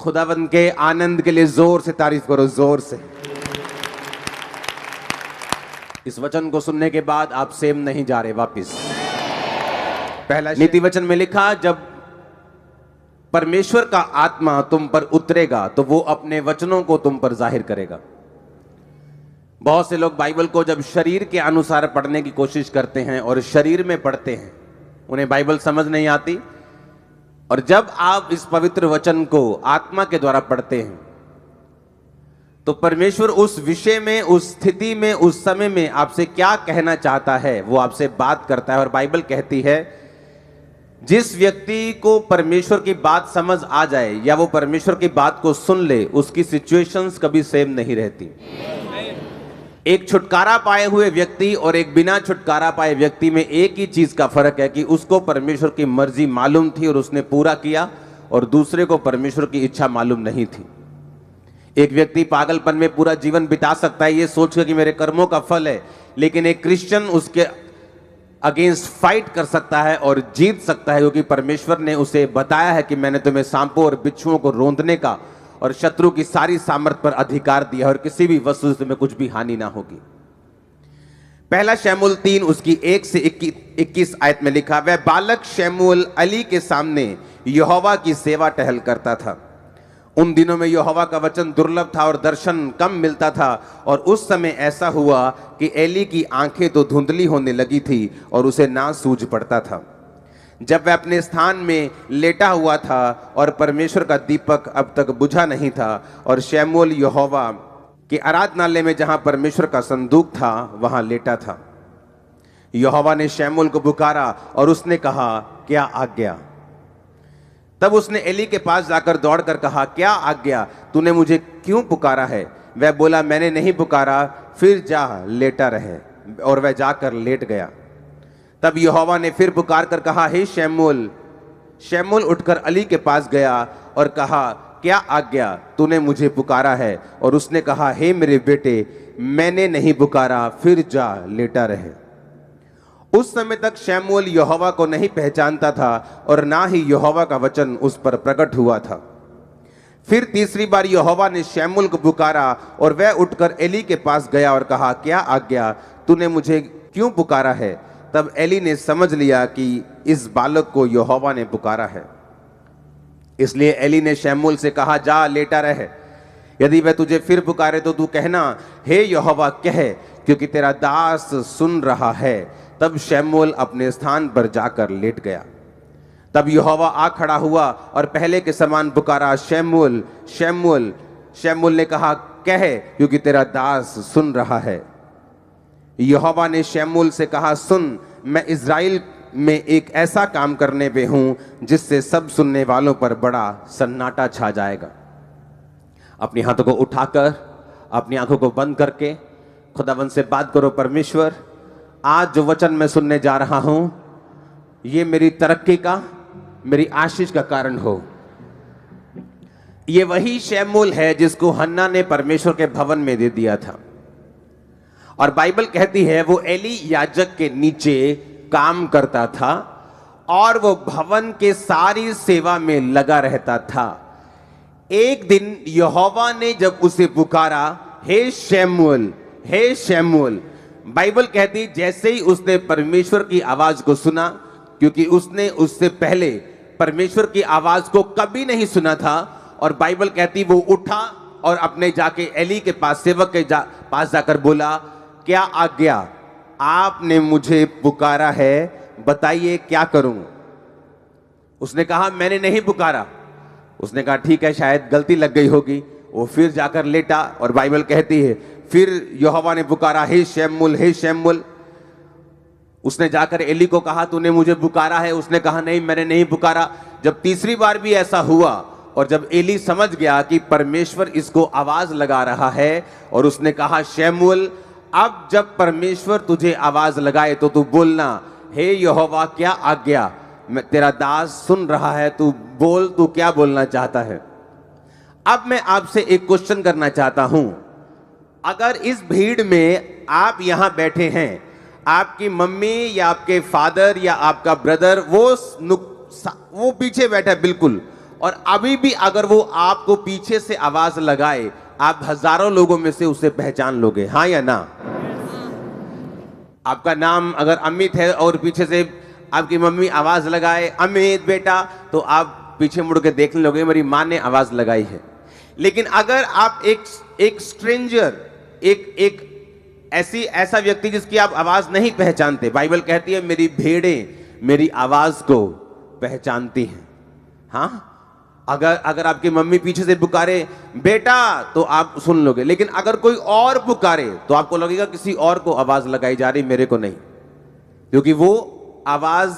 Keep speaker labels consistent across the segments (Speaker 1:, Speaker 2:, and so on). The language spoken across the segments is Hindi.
Speaker 1: खुदावंद के आनंद के लिए जोर से तारीफ करो, जोर से। इस वचन को सुनने के बाद आप सेम नहीं जा रहे वापिस। पहला नीति वचन में लिखा, जब परमेश्वर का आत्मा तुम पर उतरेगा तो वो अपने वचनों को तुम पर जाहिर करेगा। बहुत से लोग बाइबल को जब शरीर के अनुसार पढ़ने की कोशिश करते हैं और शरीर में पढ़ते हैं, उन्हें बाइबल समझ नहीं आती। और जब आप इस पवित्र वचन को आत्मा के द्वारा पढ़ते हैं तो परमेश्वर उस विषय में, उस स्थिति में, उस समय में आपसे क्या कहना चाहता है वो आपसे बात करता है। और बाइबल कहती है जिस व्यक्ति को परमेश्वर की बात समझ आ जाए या वो परमेश्वर की बात को सुन ले, उसकी सिचुएशंस कभी सेम नहीं रहती। एक छुटकारा पाए हुए व्यक्ति और एक बिना छुटकारा पाए व्यक्ति में एक ही चीज का फर्क है कि उसको परमेश्वर की मर्जी मालूम थी और उसने पूरा किया, और दूसरे को परमेश्वर की इच्छा मालूम नहीं थी। एक व्यक्ति पागलपन में पूरा जीवन बिता सकता है ये सोचकर कि मेरे कर्मों का फल है, लेकिन एक क्रिश्चियन उसके अगेंस्ट फाइट कर सकता है और जीत सकता है, क्योंकि परमेश्वर ने उसे बताया है कि मैंने तुम्हें सांपों और बिच्छुओं को रौंदने का और शत्रु की सारी सामर्थ पर अधिकार दिया और किसी भी वस्तु से तुम्हें कुछ भी हानि ना होगी। पहला शमूएल 3 उसकी 1 से 21 आयत में लिखा, वह बालक शमूएल अली के सामने यहोवा की सेवा टहल करता था। उन दिनों में यहोवा का वचन दुर्लभ था और दर्शन कम मिलता था। और उस समय ऐसा हुआ कि एली की आंखें तो धुंधली होने लगी थी और उसे ना सूझ पड़ता था। जब वह अपने स्थान में लेटा हुआ था और परमेश्वर का दीपक अब तक बुझा नहीं था, और शमूएल यहोवा के आराधनालय में जहां परमेश्वर का संदूक था वहां लेटा था। यहोवा ने शमूएल को पुकारा और उसने कहा, क्या आज्ञा? तब उसने एली के पास जाकर दौड़कर कहा, क्या आज्ञा? तूने मुझे क्यों पुकारा है? वह बोला, मैंने नहीं पुकारा, फिर जा लेटा रहे। और वह जाकर लेट गया। तब यहोवा ने फिर पुकार कर कहा, हे शमूएल। शमूएल उठकर अली के पास गया और कहा, क्या आज्ञा? तूने मुझे पुकारा है। और उसने कहा, हे मेरे बेटे, मैंने नहीं पुकारा, फिर जा लेटा रहे। उस समय तक शमूएल यहोवा को नहीं पहचानता था और ना ही यहोवा का वचन उस पर प्रकट हुआ था। फिर तीसरी बार यहोवा ने शमूएल को पुकारा और वह उठकर एली के पास गया और कहा, क्या आज्ञा? तूने मुझे क्यों पुकारा है? तब एली ने समझ लिया कि इस बालक को यहोवा ने पुकारा है। इसलिए एली ने शमूएल से कहा, जा लेटा रहे। यदि वह तुझे फिर पुकारे तो तू कहना, हे यहोवा कह, क्योंकि तेरा दास सुन रहा है। तब शमूएल अपने स्थान पर जाकर लेट गया। तब यहोवा आ खड़ा हुआ और पहले के समान पुकारा, शमूएल, शमूएल। शमूएल ने कहा, कह, क्योंकि तेरा दास सुन रहा है। यहोवा ने शमूएल से कहा, सुन, मैं इज़राइल में एक ऐसा काम करने पे हूं जिससे सब सुनने वालों पर बड़ा सन्नाटा छा जाएगा। अपने हाथों को उठाकर, अपनी आंखों को बंद करके खुदावंद से बात करो, परमेश्वर, आज जो वचन मैं सुनने जा रहा हूं ये मेरी तरक्की का, मेरी आशीष का कारण हो। ये वही शमूएल है जिसको हन्ना ने परमेश्वर के भवन में दे दिया था। और बाइबल कहती है वो एली याजक के नीचे काम करता था और वो भवन के सारी सेवा में लगा रहता था। एक दिन यहोवा ने जब उसे पुकारा, हे शमूएल, हे शमूएल, बाइबल कहती जैसे ही उसने परमेश्वर की आवाज को सुना, क्योंकि उसने उससे पहले परमेश्वर की आवाज को कभी नहीं सुना था, और बाइबल कहती वो उठा और अपने जाके एली के पास, सेवक के पास जाकर बोला, क्या आज्ञा? आपने मुझे पुकारा है, बताइए क्या करूं? उसने कहा, मैंने नहीं पुकारा। उसने कहा, ठीक है, शायद गलती लग गई होगी। वो फिर जाकर लेटा और बाइबल कहती है फिर यहोवा ने पुकारा, हे शमूएल, हे शमूएल। उसने जाकर एली को कहा, तूने मुझे पुकारा है? उसने कहा, नहीं, मैंने नहीं पुकारा। जब तीसरी बार भी ऐसा हुआ और जब एली समझ गया कि परमेश्वर इसको आवाज लगा रहा है, और उसने कहा, शमूएल, अब जब परमेश्वर तुझे आवाज लगाए तो तू बोलना, हे यहोवा, क्या आज्ञा? मैं तेरा दास सुन रहा है, तू बोल, तू क्या बोलना चाहता है? अब मैं आपसे एक क्वेश्चन करना चाहता हूं। अगर इस भीड़ में आप यहां बैठे हैं, आपकी मम्मी या आपके फादर या आपका ब्रदर वो पीछे बैठा है बिल्कुल, और अभी भी अगर वो आपको पीछे से आवाज लगाए, आप हजारों लोगों में से उसे पहचान लोगे, हाँ या ना? आपका नाम अगर अमित है और पीछे से आपकी मम्मी आवाज लगाए अमित बेटा, तो आप पीछे मुड़ के देखने लोगे मेरी मां ने आवाज लगाई है। लेकिन अगर आप एक स्ट्रेंजर, एक ऐसा व्यक्ति जिसकी आप आवाज नहीं पहचानते, बाइबल कहती है मेरी भेड़ें मेरी आवाज को पहचानती हैं। हाँ, अगर आपकी मम्मी पीछे से पुकारे बेटा तो आप सुन लोगे, लेकिन अगर कोई और पुकारे तो आपको लगेगा किसी और को आवाज लगाई जा रही, मेरे को नहीं, क्योंकि वो आवाज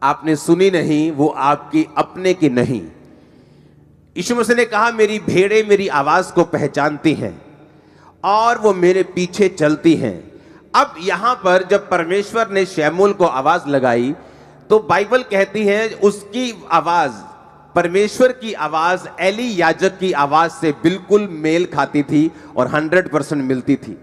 Speaker 1: आपने सुनी नहीं, वो आपकी अपने की नहीं। यीशु मसीह ने कहा मेरी भेड़ें मेरी आवाज को पहचानती हैं और वो मेरे पीछे चलती हैं। अब यहां पर जब परमेश्वर ने शमूएल को आवाज लगाई तो बाइबल कहती है उसकी आवाज, परमेश्वर की आवाज एली याजक की आवाज से बिल्कुल मेल खाती थी और 100% मिलती थी।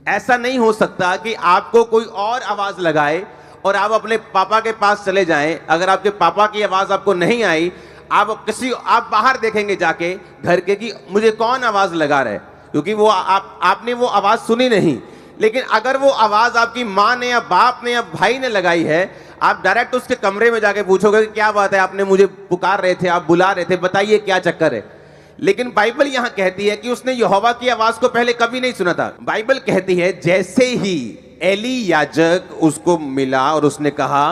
Speaker 1: ऐसा नहीं हो सकता कि आपको कोई और आवाज लगाए और आप अपने पापा के पास चले जाएं। अगर आपके पापा की आवाज आपको नहीं आई, आप बाहर देखेंगे जाके घर के कि मुझे कौन आवाज लगा रहा है, क्योंकि वो आपने वो आवाज सुनी नहीं। लेकिन अगर वो आवाज आपकी माँ ने या बाप ने या भाई ने लगाई है, आप डायरेक्ट उसके कमरे में जाके पूछोगे कि क्या बात है, आपने मुझे पुकार रहे थे, आप बुला रहे थे, बताइए क्या चक्कर है। लेकिन बाइबल यहां कहती है कि उसने यहोवा की आवाज को पहले कभी नहीं सुना था। बाइबल कहती है जैसे ही एली याजक उसको मिला और उसने कहा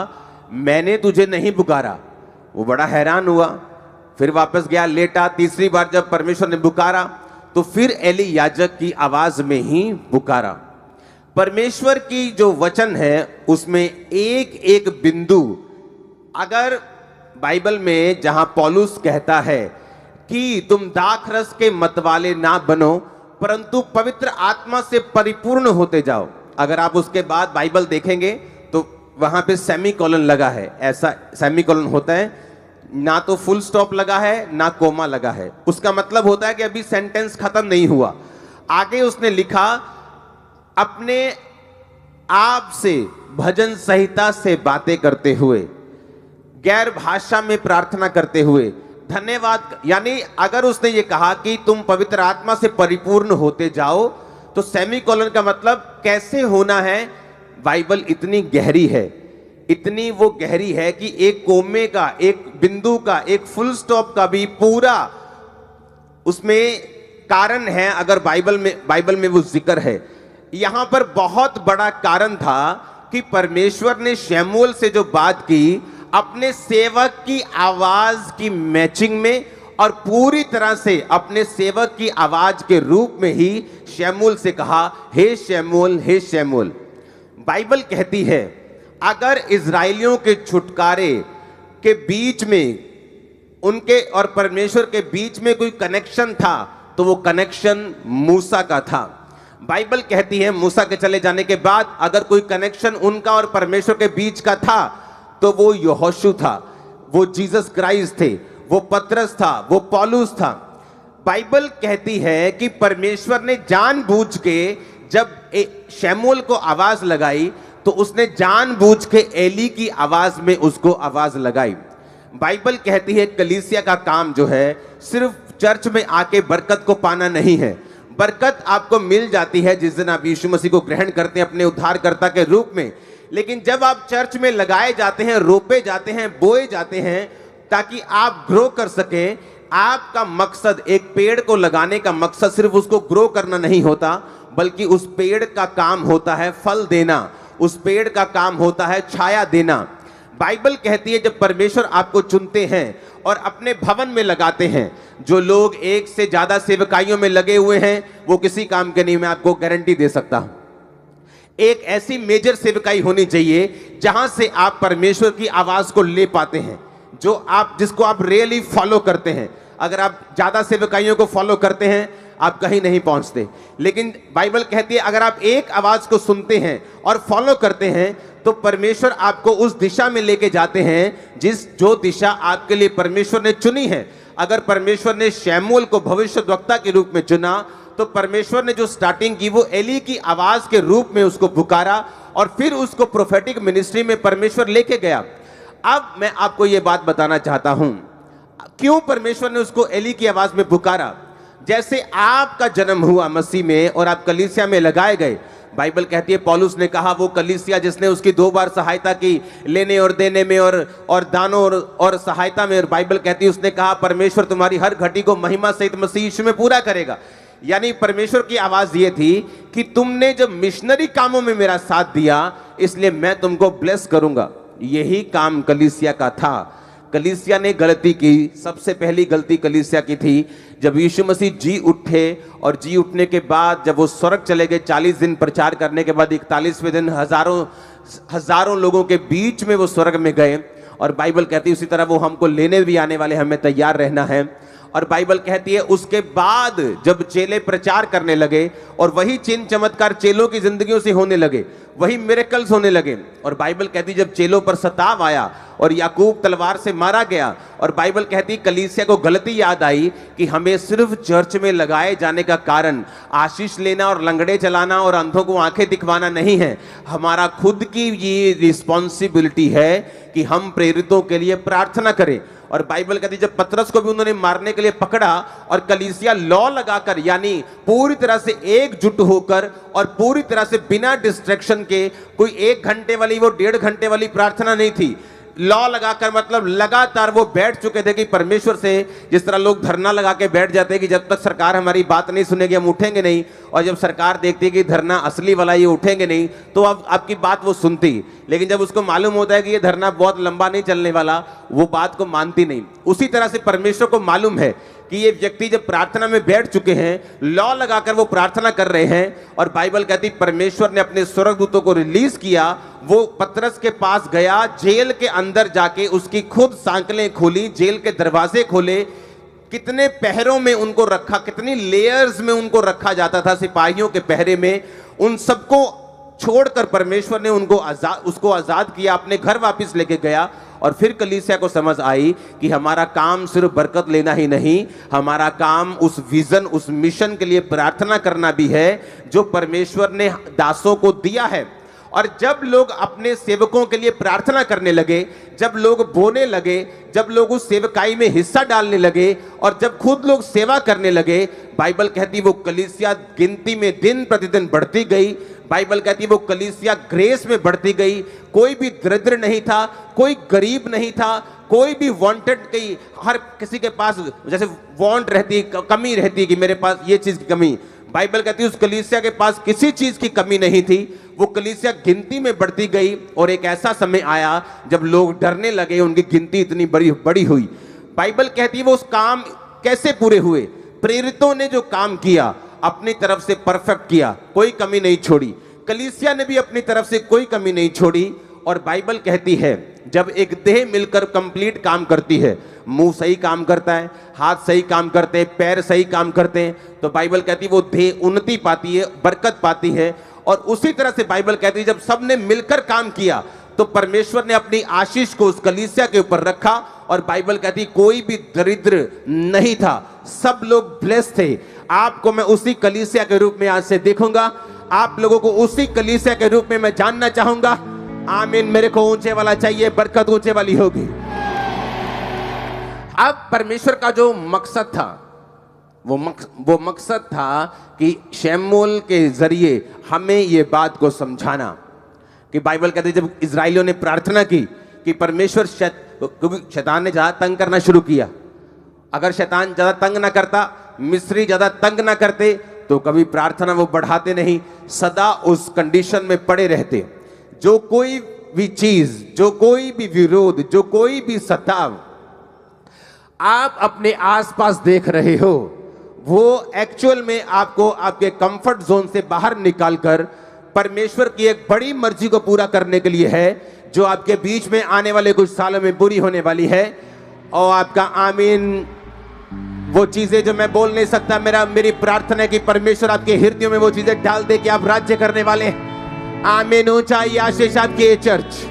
Speaker 1: मैंने तुझे नहीं पुकारा, वो बड़ा हैरान हुआ, फिर वापस गया, लेटा। तीसरी बार जब परमेश्वर ने पुकारा तो फिर एली याजक की आवाज में ही पुकारा। परमेश्वर की जो वचन है उसमें एक एक बिंदु, अगर बाइबल में जहां पौलुस कहता है कि तुम दाखरस के मतवाले ना बनो परंतु पवित्र आत्मा से परिपूर्ण होते जाओ, अगर आप उसके बाद बाइबल देखेंगे तो वहां पे सेमीकोलन लगा है। ऐसा सेमीकोलन होता है, ना तो फुल स्टॉप लगा है ना कोमा लगा है। उसका मतलब होता है कि अभी सेंटेंस खत्म नहीं हुआ। आगे उसने लिखा अपने आप से भजन संहिता से बातें करते हुए, गैर भाषा में प्रार्थना करते हुए धन्यवाद। यानी अगर उसने ये कहा कि तुम पवित्र आत्मा से परिपूर्ण होते जाओ, तो सेमीकोलन का मतलब कैसे होना है। बाइबल इतनी गहरी है, इतनी वो गहरी है कि एक कोमे का, एक बिंदु का, एक फुल स्टॉप का भी पूरा उसमें कारण है। अगर बाइबल में वो जिक्र है, यहां पर बहुत बड़ा कारण था कि परमेश्वर ने शमूएल से जो बात की अपने सेवक की आवाज की मैचिंग में और पूरी तरह से अपने सेवक की आवाज के रूप में ही शमूएल से कहा हे शमूएल, हे शमूएल। बाइबल कहती है अगर इजराइलियों के छुटकारे के बीच में, उनके और परमेश्वर के बीच में कोई कनेक्शन था तो वो कनेक्शन मूसा का था। बाइबल कहती है मूसा के चले जाने के बाद अगर कोई कनेक्शन उनका और परमेश्वर के बीच का था तो वो यहोशू था, वो जीसस क्राइस्ट थे, वो पतरस था, वो पौलुस था। बाइबल कहती है कि परमेश्वर ने जानबूझ के जब शमूएल को आवाज लगाई तो उसने जानबूझ के एली की आवाज में उसको आवाज लगाई। बाइबल कहती है कलीसिया का काम जो है सिर्फ चर्च में आके बरकत को पाना नहीं है। बरकत आपको मिल जाती है जिस दिन आप यीशु मसीह को ग्रहण करते हैं अपने उद्धारकर्ता के रूप में। लेकिन जब आप चर्च में लगाए जाते हैं, रोपे जाते हैं, बोए जाते हैं ताकि आप ग्रो कर सकें, आपका मकसद, एक पेड़ को लगाने का मकसद सिर्फ उसको ग्रो करना नहीं होता, बल्कि उस पेड़ का काम होता है फल देना, उस पेड़ का काम होता है छाया देना। बाइबल कहती है जब परमेश्वर आपको चुनते हैं और अपने भवन में लगाते हैं, जो लोग एक से ज्यादा सेवकाइयों में लगे हुए हैं वो किसी काम के नहीं, मैं आपको गारंटी दे सकता हूं। एक ऐसी मेजर सेवकाई होनी चाहिए जहां से आप परमेश्वर की आवाज को ले पाते हैं, जिसको आप रियली फॉलो करते हैं। अगर आप ज्यादा सेवकाइयों को फॉलो करते हैं आप कहीं नहीं पहुंचते। लेकिन बाइबल कहती है अगर आप एक आवाज को सुनते हैं और फॉलो करते हैं तो परमेश्वर आपको उस दिशा में लेके जाते हैं जो दिशा आपके लिए परमेश्वर ने चुनी है। अगर परमेश्वर ने शमूएल को भविष्यद्वक्ता के रूप में चुना तो परमेश्वर ने जो स्टार्टिंग की वो एली की आवाज के रूप में उसको पुकारा और फिर उसको प्रोफेटिक मिनिस्ट्री में परमेश्वर लेके गया। अब मैं आपको यह बात बताना चाहता हूं, क्यों परमेश्वर ने उसको एली की आवाज में पुकारा? जैसे आपका जन्म हुआ मसीह में और आप कलीसिया में लगाए गए, बाइबल कहती है, पौलुस ने कहा वो कलीसिया जिसने उसकी 2 बार सहायता की लेने और देने में और दानों और सहायता में, और बाइबल कहती है उसने कहा परमेश्वर तुम्हारी हर घटी को महिमा सहित मसीह यीशु में पूरा करेगा। यानी परमेश्वर की आवाज ये थी कि तुमने जब मिशनरी कामों में मेरा साथ दिया इसलिए मैं तुमको ब्लेस करूंगा। यही काम कलीसिया का था। कलीसिया ने गलती की, सबसे पहली गलती कलीसिया की थी जब यीशु मसीह जी उठे, और जी उठने के बाद जब वो स्वर्ग चले गए, 40 दिन प्रचार करने के बाद 41वें दिन हजारों लोगों के बीच में वो स्वर्ग में गए। और बाइबल कहती है उसी तरह वो हमको लेने भी आने वाले, हमें तैयार रहना है। और बाइबल कहती है उसके बाद जब चेले प्रचार करने लगे और वही चिन्ह चमत्कार चेलों की जिंदगियों से होने लगे, वही मिरेकल्स होने लगे। और बाइबल कहती है जब चेलों पर सताव आया और याकूब तलवार से मारा गया, और बाइबल कहती कलीसिया को गलती याद आई कि हमें सिर्फ चर्च में लगाए जाने का कारण आशीष लेना और लंगड़े चलाना और अंधों को आंखें दिखवाना नहीं है। हमारा खुद की ये रिस्पॉन्सिबिलिटी है कि हम प्रेरितों के लिए प्रार्थना करें। और बाइबल कहती जब पतरस को भी उन्होंने मारने के लिए पकड़ा और कलीसिया लॉ लगाकर, यानी पूरी तरह से एकजुट होकर और पूरी तरह से बिना डिस्ट्रैक्शन के, कोई 1 घंटे वाली वो 1.5 घंटे वाली प्रार्थना नहीं थी, लॉ लगाकर, मतलब लगातार वो बैठ चुके थे कि परमेश्वर से, जिस तरह लोग धरना लगा के बैठ जाते हैं कि जब तक सरकार हमारी बात नहीं सुनेगी हम उठेंगे नहीं, और जब सरकार देखती है कि धरना असली वाला ये उठेंगे नहीं तो अब आपकी बात वो सुनती, लेकिन जब उसको मालूम होता है कि ये धरना बहुत लंबा नहीं चलने वाला, वो बात को मानती नहीं। उसी तरह से परमेश्वर को मालूम है कि ये व्यक्ति जब प्रार्थना में बैठ चुके हैं, लॉ लगाकर वो प्रार्थना कर रहे हैं, और बाइबल कहती परमेश्वर ने अपने स्वर्गदूतों को रिलीज किया। वो पतरस के पास गया, जेल के अंदर जाके उसकी खुद सांकलें खोली, जेल के दरवाजे खोले, कितने पहरों में उनको रखा, कितनी लेयर्स में उनको रखा जाता था सिपाहियों के पहरे में, उन सबको छोड़कर परमेश्वर ने उसको आजाद किया, अपने घर वापस लेके गया। और फिर कलीसिया को समझ आई कि हमारा काम सिर्फ बरकत लेना ही नहीं, हमारा काम उस विजन, उस मिशन के लिए प्रार्थना करना भी है जो परमेश्वर ने दासों को दिया है। और जब लोग अपने सेवकों के लिए प्रार्थना करने लगे, जब लोग बोने लगे, जब लोग उस सेवकाई में हिस्सा डालने लगे और जब खुद लोग सेवा करने लगे, बाइबल कहती वो कलीसिया गिनती में दिन प्रतिदिन बढ़ती गई। बाइबल कहती वो कलीसिया ग्रेस में बढ़ती गई। कोई भी दरिद्र नहीं था, कोई गरीब नहीं था, कोई भी वांटेड, कहीं हर किसी के पास जैसे वांट रहती, कमी रहती कि मेरे पास ये चीज की कमी, बाइबल कहती है उस कलीसिया के पास किसी चीज की कमी नहीं थी। वो कलीसिया गिनती में बढ़ती गई और एक ऐसा समय आया जब लोग डरने लगे, उनकी गिनती इतनी बड़ी हुई। बाइबल कहती है वो उस काम कैसे पूरे हुए? प्रेरितों ने जो काम किया अपनी तरफ से परफेक्ट किया, कोई कमी नहीं छोड़ी। कलीसिया ने भी अपनी तरफ से कोई कमी नहीं छोड़ी। और बाइबल कहती है जब एक देह मिलकर कंप्लीट काम करती है, मुंह सही काम करता है, हाथ सही काम करते हैं, पैर सही काम करते हैं, तो बाइबल कहती है वो देह उन्नति पाती है, बरकत पाती है। और उसी तरह से बाइबल कहती है जब सबने मिलकर काम किया तो परमेश्वर ने अपनी आशीष को उस कलीसिया के ऊपर रखा। और बाइबल कहती है कोई भी दरिद्र नहीं था, सब लोग ब्लेस थे। आपको मैं उसी कलीसिया के रूप में आज से देखूंगा, आप लोगों को उसी कलीसिया के रूप में मैं जानना चाहूंगा। आमीन। मेरे को ऊंचे वाला चाहिए, बरकत ऊंचे वाली होगी। अब परमेश्वर का जो मकसद था वो मकसद था कि शमूएल के जरिए हमें ये बात को समझाना कि बाइबल कहती है जब इजराइलियों ने प्रार्थना की कि परमेश्वर, क्योंकि शैतान ने ज्यादा तंग करना शुरू किया, अगर शैतान ज्यादा तंग ना करता, मिस्री ज्यादा तंग ना करते तो कभी प्रार्थना वो बढ़ाते नहीं, सदा उस कंडीशन में पड़े रहते। जो कोई भी चीज, जो कोई भी विरोध, जो कोई भी सताव आप अपने आसपास देख रहे हो, वो एक्चुअल में आपको आपके कंफर्ट जोन से बाहर निकालकर परमेश्वर की एक बड़ी मर्जी को पूरा करने के लिए है, जो आपके बीच में आने वाले कुछ सालों में पूरी होने वाली है। और आपका आमीन। वो चीजें जो मैं बोल नहीं सकता, मेरी प्रार्थना है कि परमेश्वर आपके हृदयों में वो चीजें डाल दे कि आप राज्य करने वाले। आमीन। ऊंचाई आशीष आपकी चर्च।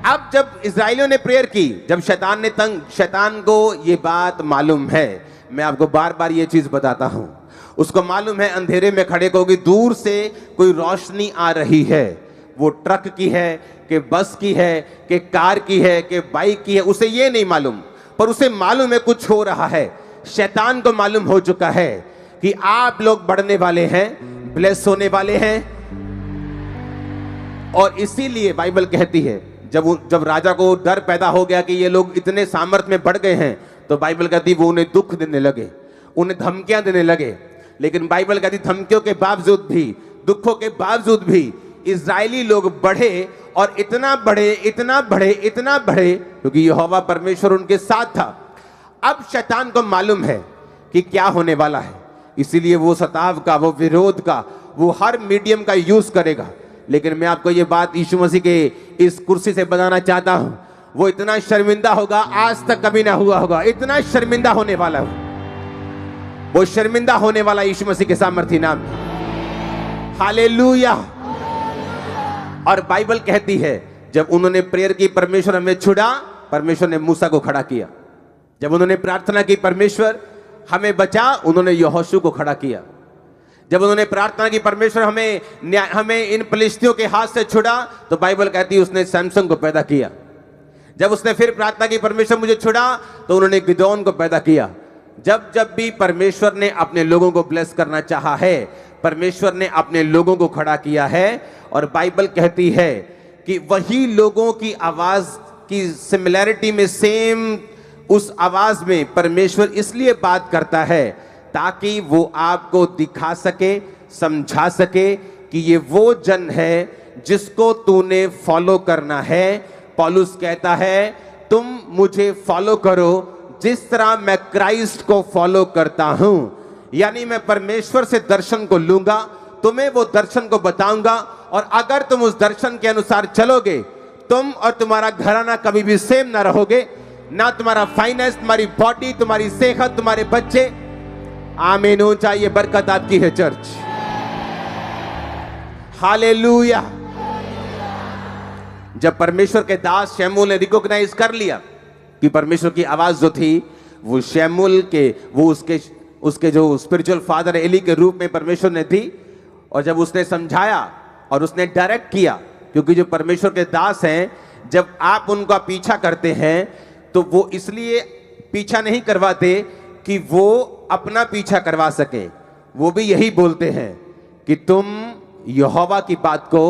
Speaker 1: अब जब इजराइलियों ने प्रेयर की, जब शैतान को ये बात मालूम है, मैं आपको बार बार ये चीज बताता हूं, उसको मालूम है अंधेरे में खड़े को कि दूर से कोई रोशनी आ रही है, वो ट्रक की है कि बस की है, कि कार की है, कि बाइक की है, उसे ये नहीं मालूम, पर उसे मालूम है कुछ हो रहा है। शैतान को मालूम हो चुका है कि आप लोग बढ़ने वाले हैं, ब्लेस होने वाले हैं। और इसीलिए बाइबल कहती है जब राजा को डर पैदा हो गया कि ये लोग इतने सामर्थ में बढ़ गए हैं, तो बाइबल कहती वो उन्हें दुख देने लगे, उन्हें धमकियां देने लगे। लेकिन बाइबल कहती धमकियों के बावजूद भी, दुखों के बावजूद भी इजरायली लोग बढ़े, और इतना बढ़े, इतना बढ़े, इतना बढ़े, क्योंकि यहोवा परमेश्वर उनके साथ था। अब शैतान को मालूम है कि क्या होने वाला है, इसीलिए वो सताव का, वो विरोध का, वो हर मीडियम का यूज करेगा। लेकिन मैं आपको ये बात यीशु मसीह के इस कुर्सी से बताना चाहता हूं, वो इतना शर्मिंदा होगा, आज तक कभी ना हुआ होगा, इतना शर्मिंदा होने वाला हो, वो शर्मिंदा होने वाला यीशु मसीह के सामर्थी नाम में। हालेलुया। और बाइबल कहती है जब उन्होंने प्रेयर की, परमेश्वर हमें छुड़ा, परमेश्वर ने मूसा को खड़ा किया। जब उन्होंने प्रार्थना की, परमेश्वर हमें बचा, उन्होंने यहोशू को खड़ा किया। जब उन्होंने प्रार्थना की, परमेश्वर हमें इन फिलिस्तियों के हाथ से छुड़ा, तो बाइबल कहती है उसने सैमसन को पैदा किया। जब उसने फिर प्रार्थना की, परमेश्वर मुझे छुड़ा, तो उन्होंने गिदोन को पैदा किया। जब भी परमेश्वर ने अपने लोगों को ब्लेस करना चाहा है, परमेश्वर ने अपने लोगों को खड़ा किया है। और बाइबल कहती है कि वही लोगों की आवाज की सिमिलैरिटी में, सेम उस आवाज में परमेश्वर इसलिए बात करता है ताकि वो आपको दिखा सके, समझा सके कि ये वो जन है जिसको तूने फॉलो करना है। पौलुस कहता है तुम मुझे फॉलो करो जिस तरह मैं क्राइस्ट को फॉलो करता हूं। यानी मैं परमेश्वर से दर्शन को लूंगा, तुम्हें वो दर्शन को बताऊंगा, और अगर तुम उस दर्शन के अनुसार चलोगे, तुम और तुम्हारा घराना कभी भी सेम ना रहोगे, ना तुम्हारा फाइनेंस, तुम्हारी बॉडी, तुम्हारी सेहत, तुम्हारे बच्चे। आमीन हो चाहिए। बरकत आपकी है चर्च। हालेलुया। जब परमेश्वर के दास शमूएल ने रिकॉग्नाइज कर लिया कि परमेश्वर की आवाज जो थी वो शमूएल के, वो उसके जो स्पिरिचुअल फादर एली के रूप में परमेश्वर ने थी, और जब उसने समझाया और उसने डायरेक्ट किया, क्योंकि जो परमेश्वर के दास हैं, जब आप उनका पीछा करते हैं तो वो इसलिए पीछा नहीं करवाते कि वो अपना पीछा करवा सके, वो भी यही बोलते हैं कि तुम यहोवा की बात को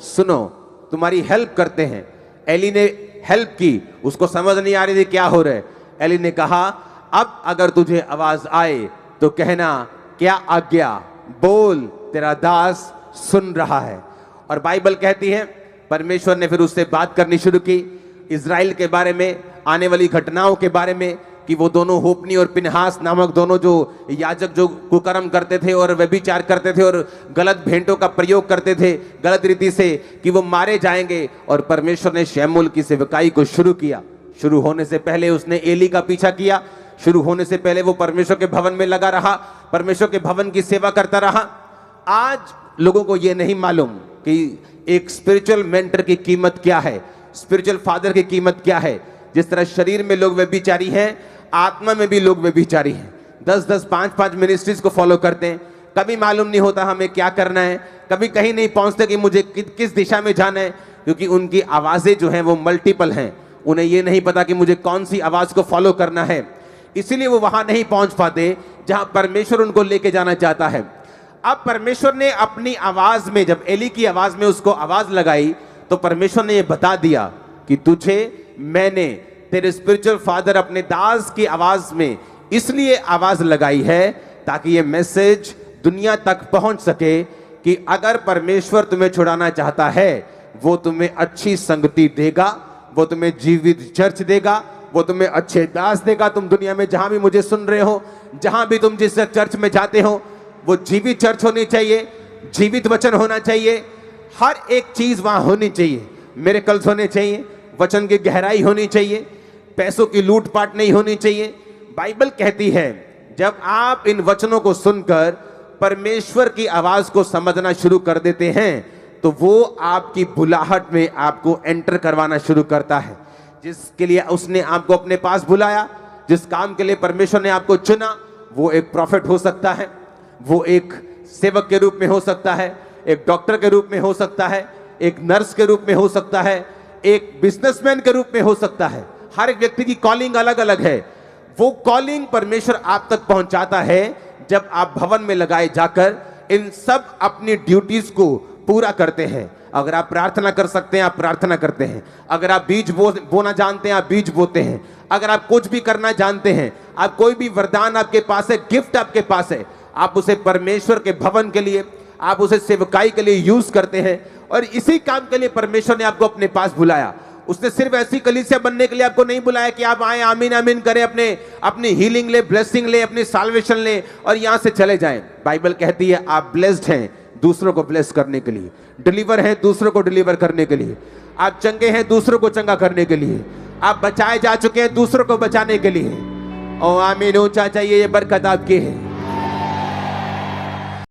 Speaker 1: सुनो, तुम्हारी हेल्प करते हैं। एली ने हेल्प की, उसको समझ नहीं आ रही थी क्या हो रहा है। एली ने कहा अब अगर तुझे आवाज आए तो कहना क्या आज्ञा, बोल, तेरा दास सुन रहा है। और बाइबल कहती है परमेश्वर ने फिर उससे बात करनी शुरू की इजराइल के बारे में, आने वाली घटनाओं के बारे में, कि वो दोनों होपनी और पिनहास नामक दोनों जो याजक जो कुकर्म करते थे और व्यभिचार करते थे और गलत भेंटों का प्रयोग करते थे गलत रीति से, कि वो मारे जाएंगे। और परमेश्वर ने शमूएल की सेवकाई को शुरू किया। शुरू होने से पहले उसने एली का पीछा किया। शुरू होने से पहले वो परमेश्वर के भवन में लगा रहा, परमेश्वर के भवन की सेवा करता रहा। आज लोगों को ये नहीं मालूम कि एक स्पिरिचुअल मेंटर की कीमत क्या है, स्पिरिचुअल फादर की कीमत क्या है। जिस तरह शरीर में लोग व्यभिचारी हैं, आत्मा में भी लोग व्यभिचारी हैं। 10-10, 5-5 मिनिस्ट्रीज को फॉलो करते हैं, कभी मालूम नहीं होता हमें क्या करना है, कभी कहीं नहीं पहुंचते कि मुझे किस दिशा में जाना है, क्योंकि उनकी आवाजें जो हैं वो मल्टीपल हैं। उन्हें ये नहीं पता कि मुझे कौन सी आवाज को फॉलो करना है, इसीलिए वो वहां नहीं पहुंच पाते जहां परमेश्वर उनको लेके जाना चाहता है। अब परमेश्वर ने अपनी आवाज में, जब एली की आवाज में उसको आवाज लगाई, तो परमेश्वर ने ये बता दिया कि तुझे मैंने, तेरे स्पिरिचुअल फादर अपने दास की आवाज में इसलिए आवाज लगाई है ताकि ये मैसेज दुनिया तक पहुंच सके कि अगर परमेश्वर तुम्हें छुड़ाना चाहता है, वो तुम्हें अच्छी संगति देगा, वो तुम्हें जीवित चर्च देगा, वो तुम्हें अच्छे दास देगा। तुम दुनिया में जहां भी मुझे सुन रहे हो, जहां भी तुम जिस चर्च में जाते हो, वो जीवित चर्च होनी चाहिए, जीवित वचन होना चाहिए, हर एक चीज वहां होनी चाहिए। मिरेकल्स होने चाहिए, वचन की गहराई होनी चाहिए, पैसों की लूटपाट नहीं होनी चाहिए। बाइबल कहती है जब आप इन वचनों को सुनकर परमेश्वर की आवाज को समझना शुरू कर देते हैं, तो वो आपकी बुलाहट में आपको एंटर करवाना शुरू करता है। जिसके लिए उसने आपको अपने पास बुलाया, जिस काम के लिए परमेश्वर ने आपको चुना, वो एक प्रॉफिट हो सकता है, वो एक सेवक के रूप में हो सकता है, एक डॉक्टर के रूप में हो सकता है, एक नर्स के रूप में हो सकता है, एक बिजनेसमैन के रूप में हो सकता है। हर एक व्यक्ति की कॉलिंग अलग अलग है। वो कॉलिंग परमेश्वर आप तक पहुंचाता है जब आप भवन में लगाए जाकर इन सब अपनी ड्यूटीज को पूरा करते हैं। अगर आप प्रार्थना कर सकते हैं, आप प्रार्थना करते हैं। अगर आप बीज बोना जानते हैं, आप बीज बोते हैं। अगर आप कुछ भी करना जानते हैं, आप कोई भी वरदान आपके पास है, गिफ्ट आपके पास है, आप उसे परमेश्वर के भवन के लिए, आप उसे सेवकाई के लिए यूज करते हैं। और इसी काम के लिए परमेश्वर ने आपको अपने पास बुलाया। उसने सिर्फ ऐसी कलीसिया बनने के लिए आपको नहीं बुलाया कि आप आए, आमीन आमीन करें, अपनी हीलिंग ले, ब्लेसिंग ले, अपनी साल्वेशन ले और यहां से चले जाएं। बाइबल कहती है आप ब्लेस्ड हैं दूसरों को ब्लेस करने के लिए, डिलीवर हैं दूसरों को डिलीवर करने के लिए, आप चंगे हैं दूसरों को चंगा करने के लिए, आप बचाए जा चुके हैं दूसरों को बचाने के लिए। ओ आमीन, ऊंचा चाहिए, ये बरकत आपकी है।